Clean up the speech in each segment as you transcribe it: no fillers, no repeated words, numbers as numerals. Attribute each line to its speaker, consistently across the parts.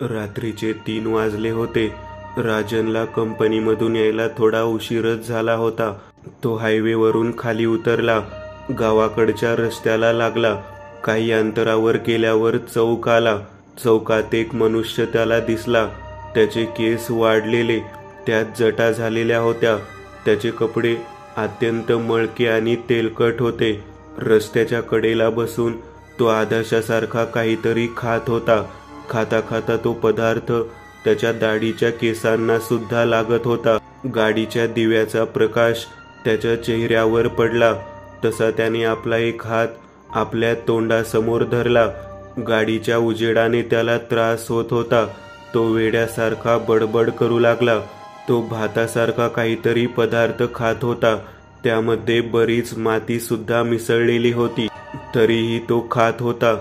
Speaker 1: रात्रीचे 3 वाजले होते. राजनला कंपनीमधून यायला थोडा उशीरच झाला होता. तो हायवेवरून खाली उतरला, गावाकडच्या रस्त्याला लागला. काही अंतरावर गेल्यावर चौक आला. चौकात एक मनुष्य त्याला दिसला. त्याचे केस वाढलेले, त्यात जटा झालेल्या होत्या. त्याचे कपडे अत्यंत मळके आणि तेलकट होते. रस्त्याच्या कडेला बसून तो आधाशासारखा काहीतरी खात होता. खाता खाता तो पदार्थ त्याच्या दाढीच्या केसांना सुद्धा लागत होता. गाडीच्या दिव्याचा प्रकाश त्याच्या चेहऱ्यावर पडला तसा त्याने आपला एक हात आपल्या तोंडासमोर धरला. गाडीच्या उजेडाने त्याला त्रास होत होता. तो वेड्यासारखा बडबड करू लागला. तो भातासारखा काहीतरी पदार्थ खात होता. त्यामध्ये बरीच माती सुद्धा मिसळलेली होती. तरीही तो खात होता.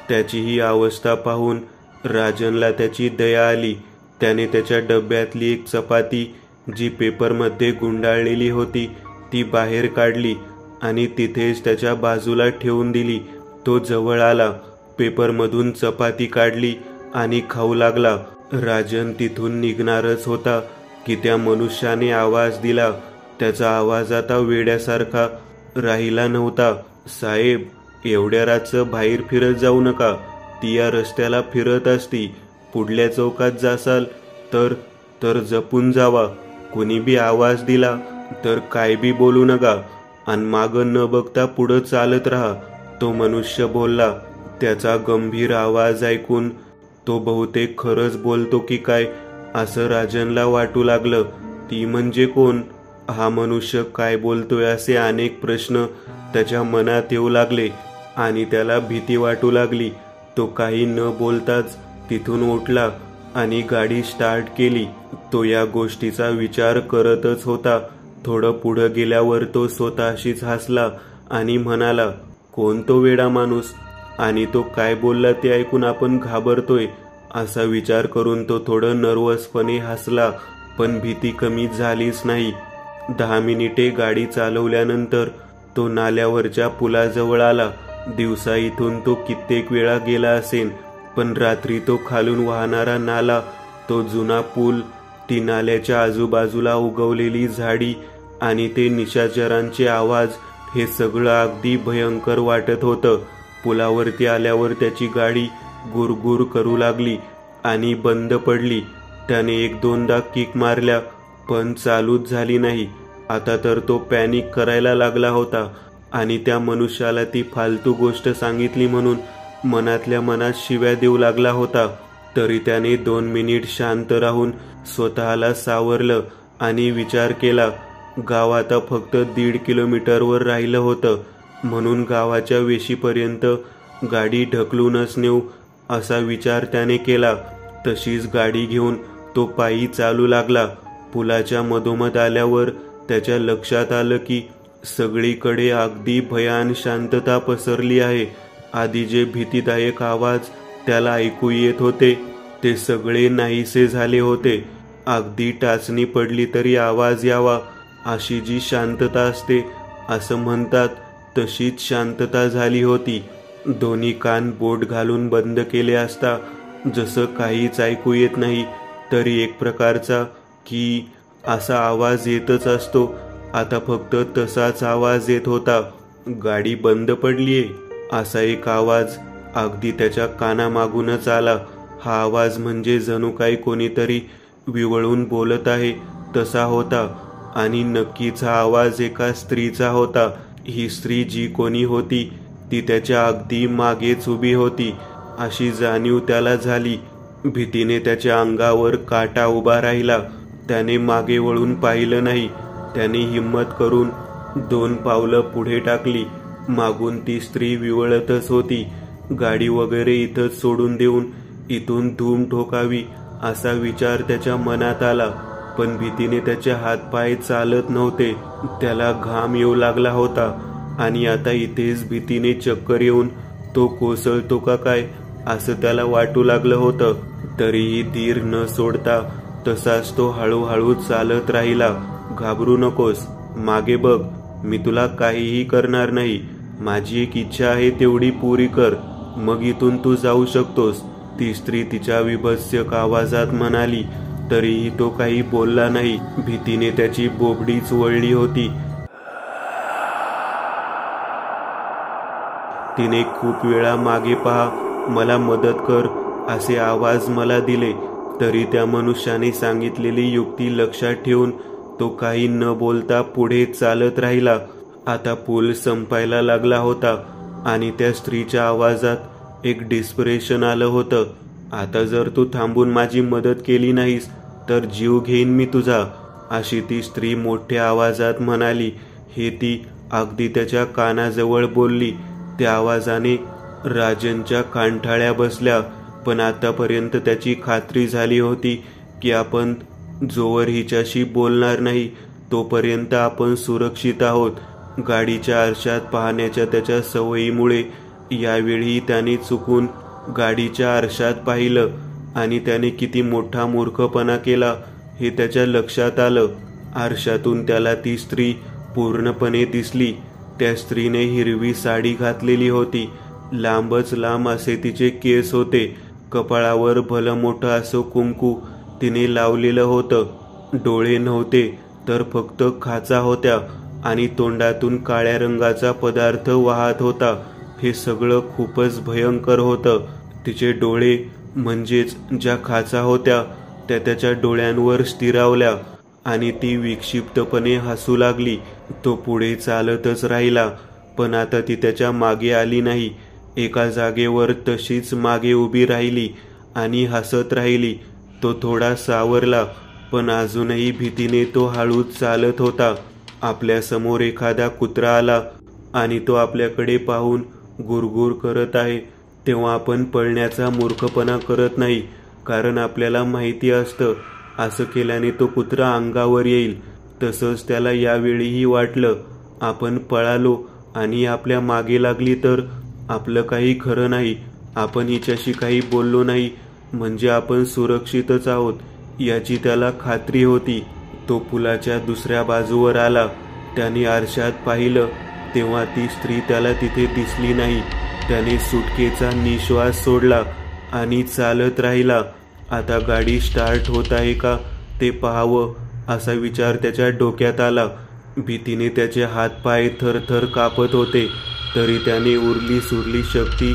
Speaker 1: त्याची ही अवस्था पाहून राजनला त्याची दया आली. त्याने त्याच्या डब्यातली एक चपाती जी पेपरमध्ये गुंडाळलेली होती ती बाहेर काढली आणि तिथेच त्याच्या बाजूला ठेवून दिली. तो जवळ आला, पेपरमधून चपाती काढली आणि खाऊ लागला. राजन तिथून निघणारच होता की त्या मनुष्याने आवाज दिला. त्याचा आवाज आता वेड्यासारखा राहिला नव्हता. साहेब, एवढ्या रातचं बाहेर फिरत जाऊ नका. ती या रस्त्याला फिरत असती. पुढल्या चौकात जासाल तर जपून जावा. कोणी बी आवाज दिला तर काय बी बोलू नका आणि मागं न बघता पुढं चालत राहा. तो मनुष्य बोलला. त्याचा गंभीर आवाज ऐकून तो बहुतेक खरंच बोलतो की काय असं राजनला वाटू लागलं. ती म्हणजे कोण? हा मनुष्य काय बोलतोय असे अनेक प्रश्न त्याच्या मनात येऊ लागले आणि त्याला भीती वाटू लागली. तो काही न बोलताच तिथून उठला आणि गाडी स्टार्ट केली. तो या गोष्टीचा विचार करतच होता. थोडं पुढं गेल्यावर तो स्वतःशीच हसला आणि म्हणाला, कोण तो वेडा माणूस आणि तो काय बोलला ते ऐकून आपण घाबरतोय असा विचार करून तो थोडं नर्वसपणे हसला. पण भीती कमी झालीच नाही. 10 मिनिटे गाडी चालवल्यानंतर तो नाल्यावरच्या पुलाजवळ आला. दिवसा इथून तो कित्येक वेळा गेला असेल, पण रात्री तो खालून वाहणारा नाला, तो जुना पूल, ती नाल्याच्या आजूबाजूला उगवलेली झाडी आणि ते निशाचरांचे आवाज, हे सगळं अगदी भयंकर वाटत होतं. पुलावरती आल्यावर त्याची गाडी गुरगुर करू लागली आणि बंद पडली. त्याने 1-2दा किक मारल्या पण चालूच झाली नाही. आता तर तो पॅनिक करायला लागला होता आणि त्या मनुष्याला ती फालतू गोष्ट सांगितली म्हणून मनातल्या मनात शिव्या देऊ लागला होता. तरी त्याने 2 मिनिट शांत राहून स्वतःला सावरलं आणि विचार केला. गाव आता फक्त 1.5 किलोमीटरवर राहिलं होतं, म्हणून गावाच्या वेशीपर्यंत गाडी ढकलूनच नेऊ असा विचार त्याने केला. तशीच गाडी घेऊन तो पायी चालू लागला. पुलाच्या मधोमध आल्यावर त्याच्या लक्षात आलं की सगळीकडे अगदी भयान शांतता पसरली आहे. आधी जे भीतीदायक आवाज त्याला ऐकू येत होते ते सगळे नाहीसे झाले होते. अगदी टाचणी पडली तरी आवाज यावा अशी जी शांतता असते असं म्हणतात तशीच शांतता झाली होती. दोन्ही कान बोट घालून बंद केले असता जसं काहीच ऐकू येत नाही तरी एक प्रकारचा की असा आवाज येतच असतो. आता फक्त तसाच आवाज येत होता. गाडी बंद पडलीये असा एक आवाज अगदी त्याच्या कानामागूनच आला. हा आवाज म्हणजे जणू काही कोणीतरी विवळून बोलत आहे तसा होता आणि नक्कीच हा आवाज एका स्त्रीचा होता. ही स्त्री जी कोणी होती ती त्याच्या अगदी मागेच उभी होती अशी जाणीव त्याला झाली. भीतीने त्याच्या अंगावर काटा उभा राहिला. त्याने मागे वळून पाहिलं नाही. त्याने हिम्मत करून 2 पावलं पुढे टाकली. मागून ती स्त्री विवळतच होती. गाडी वगैरे इथंच सोडून देऊन इथून धूम ठोकावी असा विचार त्याच्या मनात आला. पण भीतीने त्याचे हातपाय चालत नव्हते. त्याला घाम येऊ लागला होता आणि आता इथेच भीतीने चक्कर येऊन तो कोसळतो का काय असं त्याला वाटू लागलं होतं. तरीही धीर न सोडता तसाच तो हळूहळू चालत राहिला. घाबरू नकोस, मागे बघ, मी तुला काहीही करणार नाही. माझी एक इच्छा आहे तेवढी पुरी कर, मग इथून तू जाऊ शकतोस. ती स्त्री तिच्या विभत्सक आवाजात म्हणाली, तरीही तो काही बोलला नाही. भीतीने त्याची बोबडीच वळली होती. तिने खूप वेळा मागे पहा, मला मदत कर असे आवाज मला दिले, तरी त्या मनुष्याने सांगितलेली युक्ती लक्षात ठेवून तो काही न बोलता पुढे चालत राहिला. आता पूल संपायला लागला होता आणि त्या स्त्रीच्या आवाजात एक डिस्परेशन आलं होतं. आता जर तू थांबून माझी मदत केली नाहीस तर जीव घेईन मी तुझा, अशी ती स्त्री मोठ्या आवाजात म्हणाली. हे ती अगदी त्याच्या कानाजवळ बोलली. त्या आवाजाने राजनच्या कानठाळ्या बसल्या. पण आतापर्यंत त्याची खात्री झाली होती की आपण जोवर हिच्याशी बोलणार नाही तोपर्यंत आपण सुरक्षित आहोत. गाडीच्या आरशात पाहण्याच्या त्याच्या सवयीमुळे यावेळी त्याने चुकून गाडीच्या आरशात पाहिलं आणि त्याने किती मोठा मूर्खपणा केला हे त्याच्या लक्षात आलं. आरशातून त्याला ती स्त्री पूर्णपणे दिसली. त्या स्त्रीने हिरवी साडी घातलेली होती. लांबच लांब असे तिचे केस होते. कपाळावर भलं मोठं असं कुंकू तिने लावलेलं होतं. डोळे नव्हते तर फक्त खाचा होत्या आणि तोंडातून काळ्या रंगाचा पदार्थ वाहत होता. हे सगळं खूपच भयंकर होतं. तिचे डोळे म्हणजेच ज्या खाचा होत्या त्या त्याच्या डोळ्यांवर स्थिरावल्या आणि ती विक्षिप्तपणे हसू लागली. तो पुढे चालतच राहिला, पण आता ती त्याच्या मागे आली नाही. एका जागेवर तशीच मागे उभी राहिली आणि हसत राहिली. तो थोडा सावरला, पण अजूनही भीतीने तो हळूच चालत होता. आपल्या समोर एखादा कुत्रा आला आणि तो आपल्याकडे पाहून गुरगुर करत आहे तेव्हा आपण पळण्याचा मूर्खपणा करत नाही, कारण आपल्याला माहिती असतं असं केल्याने तो कुत्रा अंगावर येईल. तसंच त्याला यावेळीही वाटलं. आपण पळालो आणि आपल्या मागे लागली तर आपलं काही खरं नाही. आपण हिच्याशी काही बोललो नाही म्हणजे आपण सुरक्षितच आहोत याची त्याला खात्री होती. तो पुलाच्या दुसऱ्या बाजूवर आला. त्याने आरशात पाहिलं तेव्हा ती स्त्री त्याला तिथे दिसली नाही. त्याने सुटकेचा निश्वास सोडला आणि चालत राहिला. आता गाडी स्टार्ट होत आहे का ते पाहावं असा विचार त्याच्या डोक्यात आला. भीतीने त्याचे हातपाय थरथर कापत होते, तरी त्याने उरली सुरली शक्ती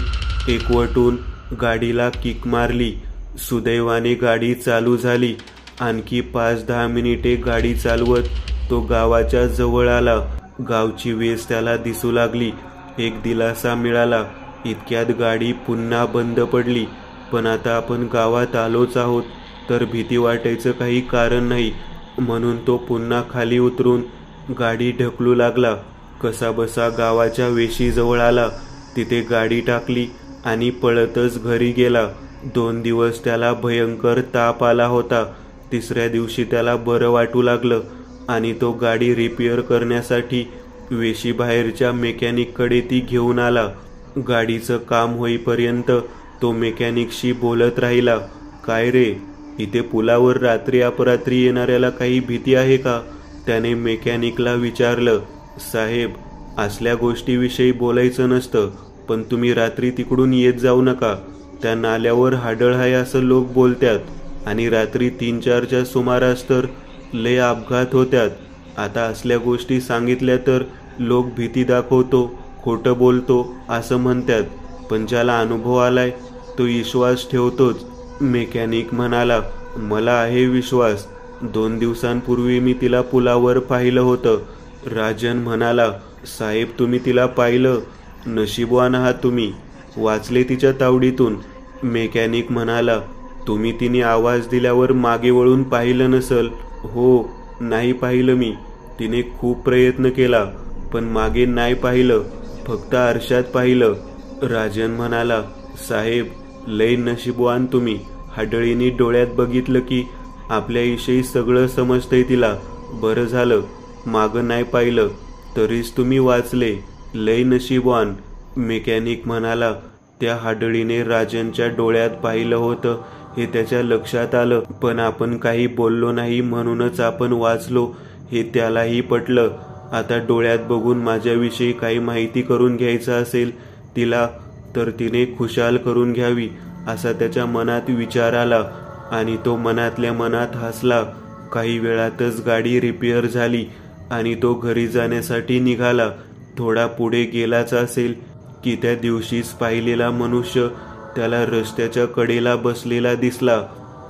Speaker 1: एकवटून गाडीला किक मारली. सुदैवाने गाडी चालू झाली. आणखी 5-10 मिनिटे गाडी चालवत तो गावाच्या जवळ आला. गावची वेस त्याला दिसू लागली. एक दिलासा मिळाला. इतक्यात गाडी पुन्हा बंद पडली. पण आता आपण गावात आलोच आहोत तर भीती वाटायचं काही कारण नाही, म्हणून तो पुन्हा खाली उतरून गाडी ढकलू लागला. कसाबसा गावाच्या वेशीजवळ आला. तिथे गाडी टाकली आणि पळतच घरी गेला. 2 दिवस त्याला भयंकर ताप आला होता. तिसऱ्या दिवशी त्याला बरं वाटू लागलं आणि तो गाडी रिपेअर करण्यासाठी वेशीबाहेरच्या मेकॅनिककडे ती घेऊन आला. गाडीचं काम होईपर्यंत तो मेकॅनिकशी बोलत राहिला. काय रे, इथे पुलावर रात्री अपरात्री येणाऱ्याला काही भीती आहे का? त्याने मेकॅनिकला विचारलं. साहेब, असल्या गोष्टीविषयी बोलायचं नसतं, पण तुम्ही रात्री तिकडून येत जाऊ नका. त्या नाल्यावर हाडळ आहे असं लोक बोलतात आणि रात्री 3-4च्या सुमारास तर लय अपघात होत्यात. आता असल्या गोष्टी सांगितल्या तर लोक भीती दाखवतो, खोटं बोलतो असं म्हणतात, पण ज्याला अनुभव आलाय तो विश्वास ठेवतोच. मेकॅनिक म्हणाला, मला आहे विश्वास. 2 दिवसांपूर्वी मी तिला पुलावर पाहिलं होतं. राजन म्हणाला, साहेब तुम्ही तिला पाहिलं? नशीबवान आहात तुम्ही, वाचले तिच्या तावडीतून. मेकॅनिक म्हणाला, तुम्ही तिने आवाज दिल्यावर मागे वळून पाहिलं नसल. हो, नाही पाहिलं मी. तिने खूप प्रयत्न केला पण मागे नाही पाहिलं, फक्त आरशात पाहिलं. राजन म्हणाला, साहेब लय नशीबवान तुम्ही. हाडळीने डोळ्यात बघितलं की आपल्याविषयी सगळं समजतंय तिला. बरं झालं मागं नाही पाहिलं, तरीच तुम्ही वाचले. लय नशीबवान. मेकॅनिक म्हणाला, त्या हाडळीने राजनच्या डोळ्यात पाहिलं होतं हे त्याच्या लक्षात आलं, पण आपण काही बोललो नाही म्हणूनच आपण वाचलो हे त्यालाही पटलं. आता डोळ्यात बघून माझ्याविषयी काही माहिती करून घ्यायचं असेल तिला तर तिने खुशाल करून घ्यावी. असा त्याच्या मनात विचार आला आणि तो मनातल्या मनात हसला. काही वेळातच गाडी रिपेअर झाली आणि तो घरी जाण्यासाठी निघाला. थोडा पुढे गेलाच असेल की त्या दिवशीच पाहिलेला मनुष्य त्याला रस्त्याच्या कडेला बसलेला दिसला.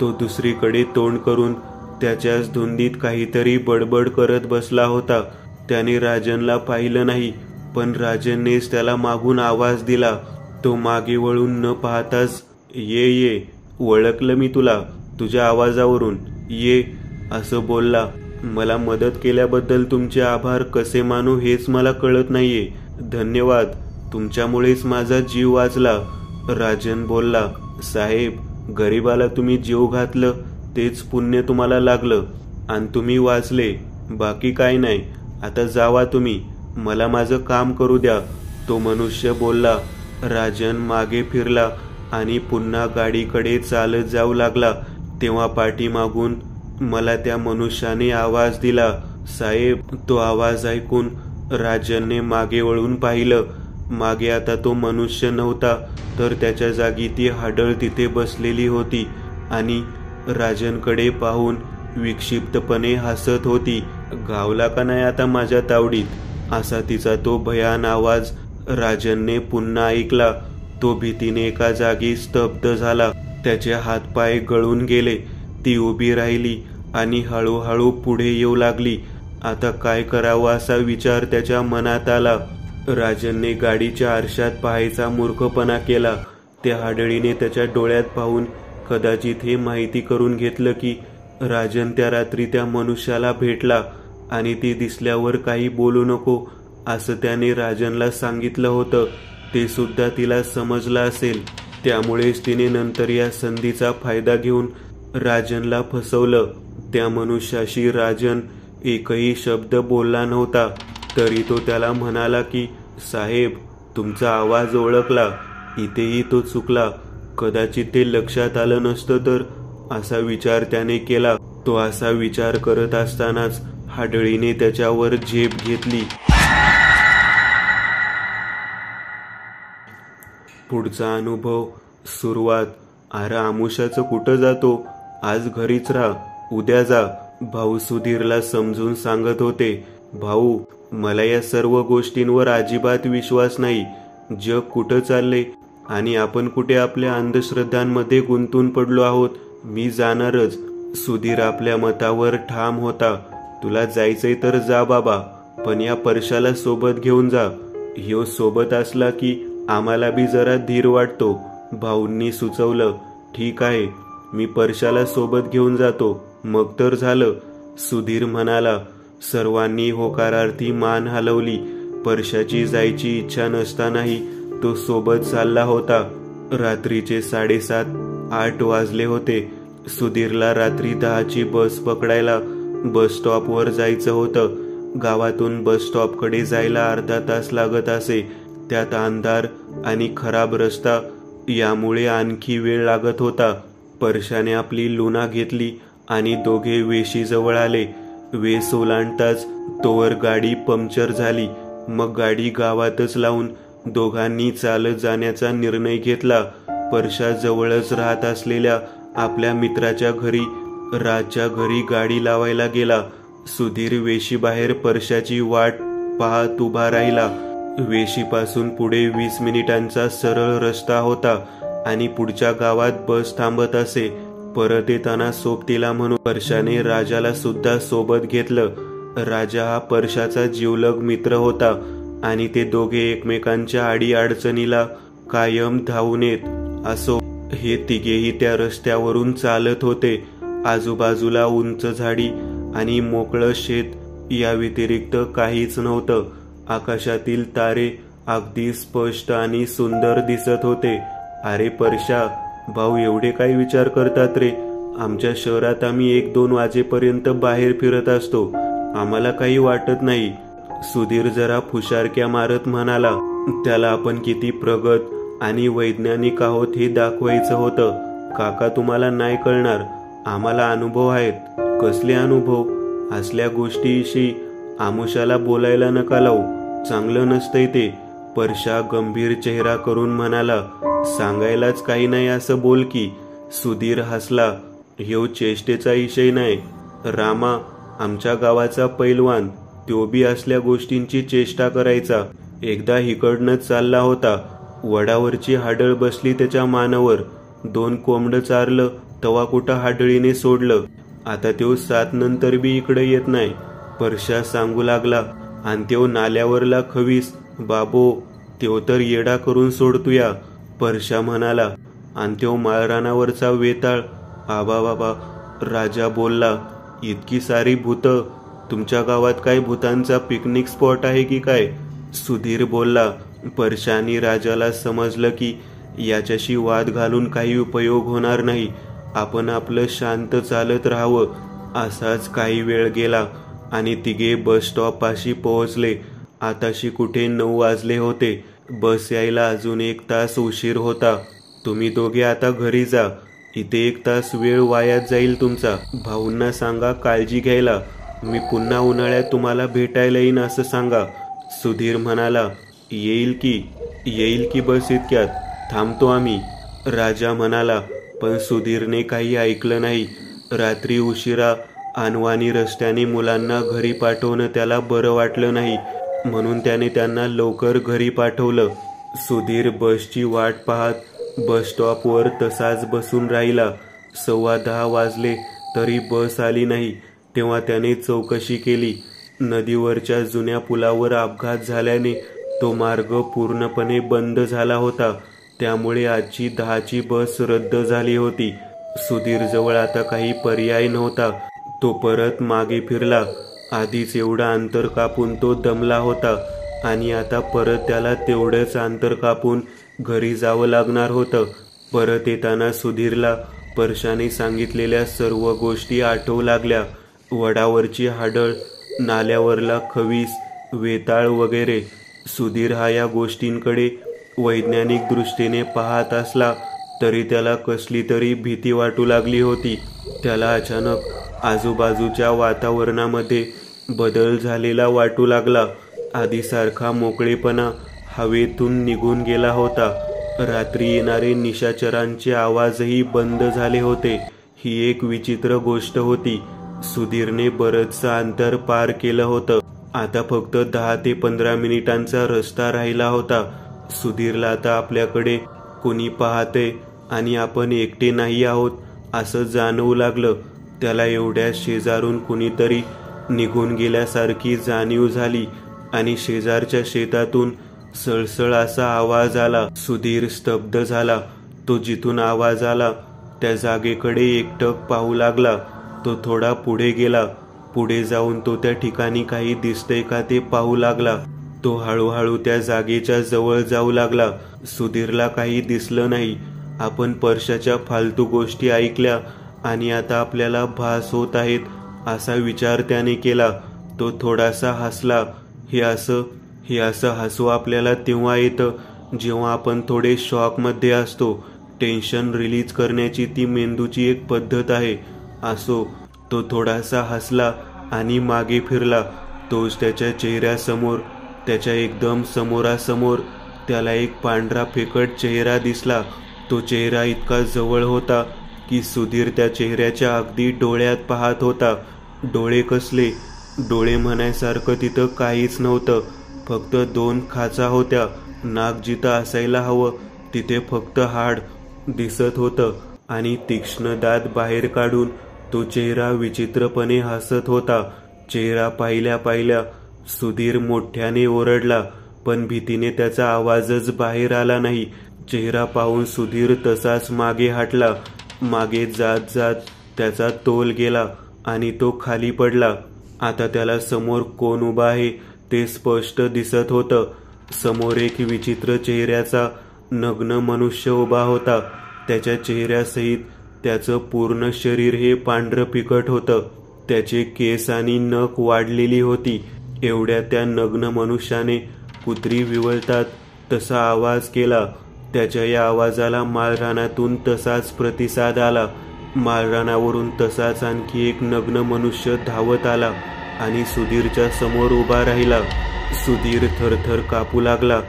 Speaker 1: तो दुसरीकडे तोंड करून त्याच्याच धुंदीत काहीतरी बडबड करत बसला होता. त्याने राजनला पाहिलं नाही, पण राजननेच त्याला मागून आवाज दिला. तो मागे वळून न पाहताच ये ये, ओळखलं मी तुला, तुझ्या आवाजावरून, ये असं बोलला. मला मदत केल्याबद्दल तुमचे आभार कसे मानू हेच मला कळत नाहीये. धन्यवाद, तुमच्यामुळेच माझा जीव वाचला. राजन बोलला. साहेब, गरीबाला तुम्ही जीव घातलं तेच पुण्य तुम्हाला लागलं आणि तुम्ही वाचले, बाकी काय नाही. आता जावा तुम्ही, मला माझं काम करू द्या, तो मनुष्य बोलला. राजन मागे फिरला आणि पुन्हा गाडीकडे चालत जाऊ लागला. तेव्हा पाठीमागून मला त्या मनुष्याने आवाज दिला. साहेब, तो आवाज ऐकून राजनने मागे वळून पाहिलं. मागे आता तो मनुष्य नव्हता, तर त्याच्या जागी ती हाडळ तिथे बसलेली होती आणि राजनकडे पाहून विक्षिप्तपणे हसत होती. गावला का नाही आता माझ्या तावडीत, असा तिचा तो भयान आवाज राजनने पुन्हा ऐकला. तो भीतीने एका जागी स्तब्ध झाला. त्याचे हातपाय गळून गेले. ती उभी राहिली आणि हळूहळू पुढे येऊ लागली. आता काय करावं असा विचार त्याच्या मनात आला. राजनने गाडीच्या आरशात पाहायचा मूर्खपणा केला. त्या हाडळीने त्याच्या डोळ्यात पाहून कदाचित हे माहिती करून घेतलं की राजन त्या रात्री त्या मनुष्याला भेटला आणि ते दिसल्यावर काही बोलू नको असं त्याने राजनला सांगितलं होतं. ते सुद्धा तिला समजलं असेल. त्यामुळेच तिने नंतर या संधीचा फायदा घेऊन राजनला फसवलं. त्या मनुष्याशी राजन एकही शब्द बोलला नव्हता, तरी तो त्याला म्हणाला की साहेब, तुमचा आवाज ओळखला. इथेही तो चुकला. कदाचित ते लक्षात आलं नसतं तर, असा विचार त्याने केला. तो असा विचार करत असतानाच हाडळीने त्याच्यावर झेप घेतली. पुढचा अनुभव सुरुवात. अरे आमुषाचं कुठं जातो, आज घरीच राहा, उद्या जा, भाऊ सुधीरला समजून सांगत होते. भाऊ, मला या सर्व गोष्टींवर अजिबात विश्वास नाही. जग कुठं चालले आणि आपण कुठे आपल्या अंधश्रद्धांमध्ये गुंतून पडलो आहोत. मी जाणारच. सुधीर आपल्या मतावर ठाम होता. तुला जायचंय तर जा बाबा, पण या परशाला सोबत घेऊन जा. ह्यो सोबत असला की आम्हाला बी जरा धीर वाटतो. भाऊंनी सुचवलं. ठीक आहे, मी परशाला सोबत घेऊन जातो, मग तर झालं, सुधीर म्हणाला. सर्वांनी होकारार्थी मान हलवली. परशाची जायची इच्छा नसतानाही तो सोबत चालला होता. रात्रीचे 7:30-8 वाजले होते. सुधीरला रात्री 10ची बस पकडायला बस स्टॉपवर जायचं होतं. गावातून बस स्टॉपकडे जायला अर्धा तास लागत असे. त्यात अंधार आणि खराब रस्ता, यामुळे आणखी वेळ लागत होता. परशाने आपली लुना घेतली आणि दोघे वेशीजवळ आले. वेस ओलांडताच तोवर गाडी पंक्चर झाली. मग गाडी गावातच लावून दोघांनी चालत जाण्याचा निर्णय घेतला. परशा जवळच राहत असलेल्या आपल्या मित्राच्या घरी, राजच्या घरी गाडी लावायला गेला. सुधीर वेशीबाहेर परशाची वाट पाहत उभा राहिला. वेशीपासून पुढे 20 मिनिटांचा सरळ रस्ता होता आणि पुढच्या गावात बस थांबत असे. परत येताना सोबतीला म्हणून परशाने राजाला सुद्धा सोबत घेतलं. राजा हा परशाचा जिवलग मित्र होता आणि ते दोघे एकमेकांच्या अडीअडचणीला कायम धावून येत असो. हे तिघेही त्या रस्त्यावरून चालत होते. आजूबाजूला उंच झाडी आणि मोकळं शेत, या व्यतिरिक्त काहीच नव्हतं. आकाशातील तारे अगदी स्पष्ट आणि सुंदर दिसत होते. अरे परशा, भाऊ एवढे काय विचार करतात रे? आमच्या शहरात आम्ही 1-2 वाजेपर्यंत बाहेर फिरत असतो, आम्हाला काही वाटत नाही. सुधीर जरा फुशारक्या मारत म्हणाला. त्याला आपण किती प्रगत आणि वैज्ञानिक आहोत हे दाखवायचं होतं. काका, तुम्हाला नाही कळणार, आम्हाला अनुभव आहेत. कसले अनुभव? असल्या गोष्टीशी आमुषाला बोलायला नका लावू, चांगलं नसतंय ते, परशा गंभीर चेहरा करून म्हणाला. सांगायलाच काही नाही असं बोल की. सुधीर हसला. ह्यो चेष्टेचा विषय नाही. रामा आमच्या गावाचा पैलवान, तो बी असल्या गोष्टींची चेष्टा करायचा. एकदा हिकडनंच चालला होता. वडावरची हाडळ बसली त्याच्या मानावर. 2 कोंबडं चारलं तवा कुठं हाडळीने सोडलं. आता त्यो 7 नंतर बी इकडे येत नाही. परशा सांगू लागला. आणि त्यो नाल्यावरला खवीस बाबो, त्यो तर येडा करून सोडतूया. परशा म्हणाला. आणि त्यो माळरानावरचा वेताळ. आबा बाबा, राजा बोलला. इतकी सारी भूतं. तुमच्या गावात काय भूतांचा पिकनिक स्पॉट आहे की काय? सुधीर बोलला. परशानी राजाला समजलं की याच्याशी वाद घालून काही उपयोग होणार नाही. आपण आपलं शांत चालत राहावं. असाच काही वेळ गेला आणि तिघे बस स्टॉप पाशी पोहोचले. आताशी कुठे 9 वाजले होते. बस यायला अजून 1 तास उशीर होता. तुम्ही दोघे आता घरी जा. इथे 1 तास वेळ वायात जाईल तुमचा. भाऊंना सांगा काळजी घ्यायला. मी पुन्हा उन्हाळ्यात तुम्हाला भेटायला येईन असं सांगा. सुधीर म्हणाला. येईल की बस इतक्यात. थांबतो आम्ही. राजा म्हणाला. पण सुधीरने काही ऐकलं नाही. रात्री उशिरा अनवाणी रस्त्याने मुलांना घरी पाठवणं त्याला बरं वाटलं नाही. म्हणून त्याने त्यांना लवकर घरी पाठवलं. सुधीर बसची वाट पाहत बस स्टॉपवर तसाच बसून राहिला. 10:15 वाजले तरी बस आली नाही. तेव्हा त्याने चौकशी केली. नदीवरच्या जुन्या पुलावर अपघात झाल्याने तो मार्ग पूर्णपणे बंद झाला होता. त्यामुळे आजची 10ची बस रद्द झाली होती. सुधीरजवळ आता काही पर्याय नव्हता. तो परत मागे फिरला. आधीच एवढं अंतर कापून तो दमला होता आणि आता परत त्याला तेवढंच अंतर कापून घरी जावं लागणार होतं. परत येताना सुधीरला परशाने सांगितलेल्या सर्व गोष्टी आठवू लागल्या. वडावरची हाडळ, नाल्यावरला खवीस, वेताळ वगैरे. सुधीर हा या गोष्टींकडे वैज्ञानिक दृष्टीने पाहत असला तरी त्याला कसली तरी भीती वाटू लागली होती. त्याला अचानक आजूबाजूच्या वातावरणामध्ये बदल झालेला वाटू लागला. आधीसारखा मोकळेपणा हवेतून निघून गेला होता. रात्री येणारे निशाचरांचे आवाजही बंद झाले होते. ही एक विचित्र गोष्ट होती. सुधीरने बरंचसं अंतर पार केलं होतं. आता फक्त 10 ते 15 मिनिटांचा रस्ता राहिला होता. सुधीरला आता आपल्याकडे कोणी पाहते आणि आपण एकटे नाही आहोत असं जाणवू लागलं. त्याला एवढ्या शेजारून कुणीतरी निघून गेल्यासारखी जाणीव झाली आणि शेजारच्या शेतातून सळसळ असा आवाज आला. सुधीर स्तब्ध झाला. तो जिथून आवाज आला त्या जागेकडे एकटक पाहू लागला. तो थोडा पुढे गेला. पुढे जाऊन तो त्या ठिकाणी काही दिसतंय का ते पाहू लागला. तो हळूहळू त्या जागेच्या जवळ जाऊ लागला. सुधीरला काही दिसलं नाही. आपण परशाच्या फालतू गोष्टी ऐकल्या आणि आता आपल्याला भास होत आहेत असा विचार त्याने केला. तो थोडासा हसला. हे असं हसू आपल्याला तेव्हा येतं जेव्हा आपण थोडे शॉकमध्ये असतो. टेन्शन रिलीज करण्याची ती मेंदूची एक पद्धत आहे. असो. तो थोडासा हसला आणि मागे फिरला. तोच त्याच्या चेहऱ्यासमोर, त्याच्या एकदम समोरासमोर त्याला एक पांढरा फेकट चेहरा दिसला. तो चेहरा इतका जवळ होता की सुधीर त्या चेहऱ्याच्या अगदी डोळ्यात पाहत होता. डोळे कसले? डोळे म्हणायसारखं तिथं काहीच नव्हतं. फक्त 2 खाचा होत्या. नाक जिथं असायला हवं तिथे फक्त हाड दिसत होतं आणि तीक्ष्ण दात बाहेर काढून तो चेहरा विचित्रपणे हसत होता. चेहरा पाहिल्या सुधीर मोठ्याने ओरडला, पण भीतीने त्याचा आवाजच बाहेर आला नाही. चेहरा पाहून सुधीर तसाच मागे हटला. मागे जात जात त्याचा तोल गेला आणि तो खाली पडला. आता त्याला समोर कोण उभा आहे ते स्पष्ट दिसत होतं. समोर एक विचित्र चेहऱ्याचा नग्न मनुष्य उभा होता. त्याच्या चेहऱ्यासहित त्याचं पूर्ण शरीर हे पांढरं फिकट होतं. त्याचे केस आणि नख वाढलेली होती. एवढ्या त्या नग्न मनुष्याने कुत्री विवळतात तसा आवाज केला. त्याच्या या आवाजाला माळरानातून तसाच प्रतिसाद आला. माळरानावरून तसाच आणखी एक नग्न मनुष्य धावत आला आणि सुधीरच्या समोर उभा राहिला. सुधीर थरथर कापू लागला.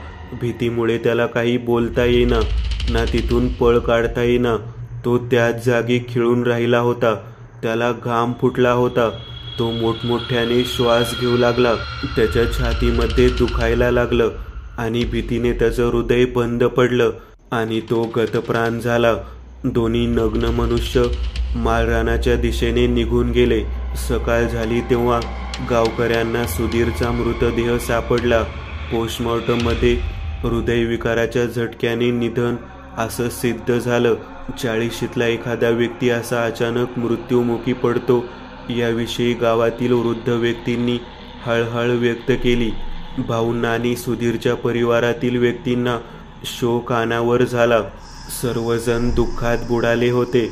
Speaker 1: भीतीमुळे त्याला काही बोलता येईना. ना तिथून पळ काढता येईना. तो त्याच जागी खिळून राहिला होता. त्याला घाम फुटला होता. तो मोठमोठ्याने श्वास घेऊ लागला. त्याच्या छातीमध्ये दुखायला लागलं आणि भीतीने त्याचं हृदय बंद पडलं आणि तो गतप्राण झाला. दोन्ही नग्न मनुष्य माळरानाच्या दिशेने निघून गेले. सकाळ झाली तेव्हा गावकऱ्यांना सुधीरचा मृतदेह सापडला. पोस्टमॉर्टममध्ये हृदयविकाराच्या झटक्याने निधन असं सिद्ध झालं. 40शीतला एखादा व्यक्ती असा अचानक मृत्युमुखी पडतो याविषयी गावातील वृद्ध व्यक्तींनी हळहळ व्यक्त केली. भाऊंना आणि सुधीरच्या परिवारातील व्यक्तींना शोक अनावर झाला. सर्वजण दुःखात बुडाले होते.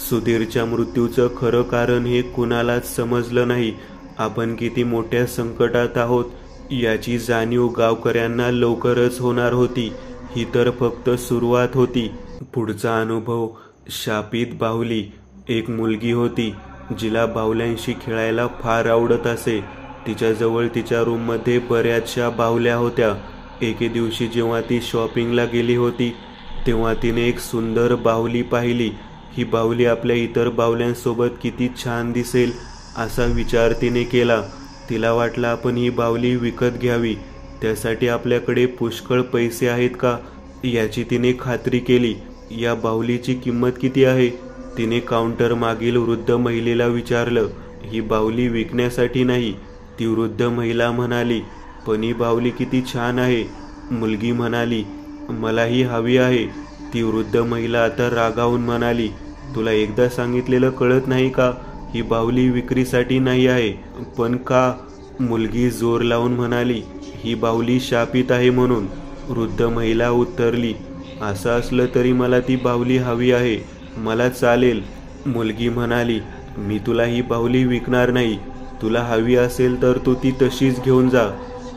Speaker 1: सुधीरच्या मृत्यूचं खरं कारण हे कुणालाच समजलं नाही. आपण किती मोठ्या संकटात आहोत याची जाणीव गावकऱ्यांना लवकरच होणार होती. ही तर फक्त सुरुवात होती. पुढचा अनुभव शापित बाहुली. एक मुलगी होती जिला बाहुल्यांशी खेळायला फार आवडत असे. तिच्याजवळ तिच्या रूममध्ये बऱ्याचशा बाहुल्या होत्या. एके दिवशी जेव्हा ती शॉपिंगला गेली होती तेव्हा तिने एक सुंदर बाहुली पाहिली. ही बाहुली आपल्या इतर बाहुल्यांसोबत किती छान दिसेल असा विचार तिने केला. तिला वाटलं आपण ही बाहुली विकत घ्यावी. त्यासाठी आपल्याकडे पुष्कळ पैसे आहेत का याची तिने खात्री केली. या बाहुलीची किंमत किती आहे? तिने काउंटर मागील वृद्ध महिलेला विचारलं. ही बाहुली विकण्यासाठी नाही, ती वृद्ध महिला म्हणाली. पण ही बाहुली किती छान आहे. मुलगी म्हणाली. मला ही हवी आहे. ती वृद्ध महिला आता रागावून म्हणाली. तुला एकदा सांगितलेलं कळत नाही का? ही बाहुली विक्रीसाठी नाही आहे. पण का? मुलगी जोर लावून म्हणाली. ही बाहुली शापित आहे म्हणून. वृद्ध महिला उत्तरली. असं असलं तरी मला ती बाहुली हवी आहे. मला चालेल. मुलगी म्हणाली. मी तुला ही बाहुली विकणार नाही. तुला हवी असेल तर तू ती तशीच घेऊन जा.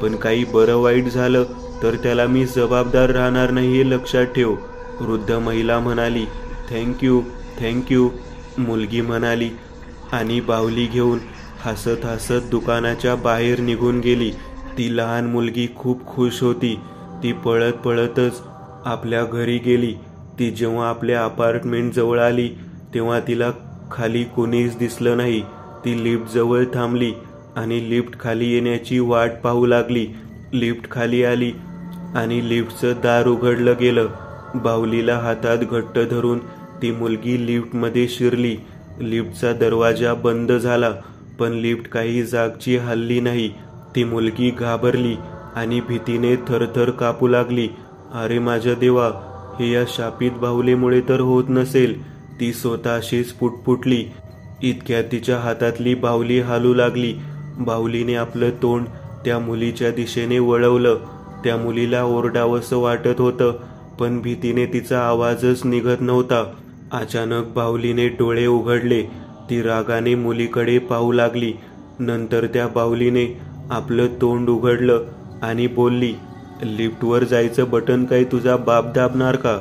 Speaker 1: पण काही बरं वाईट झालं तर त्याला मी जबाबदार राहणार नाही हे लक्षात ठेव. वृद्ध महिला म्हणाली. Thank you thank you. मुलगी म्हणाली आणि बाहुली घेऊन हसत हसत दुकानाच्या बाहेर निघून गेली. ती लहान मुलगी खूप खुश होती. ती पळत पळतच आपल्या घरी गेली. ती जेव्हा आपल्या अपार्टमेंट जवळ आली तेव्हा तिला खाली कोणीच दिसलं नाही. ती लिफ्ट जवळ थांबली आणि लिफ्ट खाली येण्याची वाट पाहू लागली. लिफ्ट खाली आली आणि लिफ्टचं दार उघडलं गेलं. बाहुलीला हातात घट्ट धरून ती मुलगी लिफ्टमध्ये शिरली. लिफ्टचा दरवाजा बंद झाला पण लिफ्ट काही जागची हलली नाही. ती मुलगी घाबरली आणि भीतीने थरथर कापू लागली. अरे माझ्या देवा, हे या शापित बाहुलीमुळे तर होत नसेल. ती स्वतःशीच पुटपुटली. इतक्यात तिच्या हातातली बाहुली हालू लागली. बाहुलीने आपलं तोंड त्या मुलीच्या दिशेने वळवलं. त्या मुलीला ओरडावंसं वाटत होतं पण भीतीने तिचा आवाजच निघत नव्हता. अचानक बाहुलीने डोळे उघडले. ती रागाने मुलीकडे पाहू लागली. नंतर त्या बाहुलीने आपलं तोंड उघडलं आणि बोलली. लिफ्टवर जायचं बटन काय तुझा बाप दाबणार का?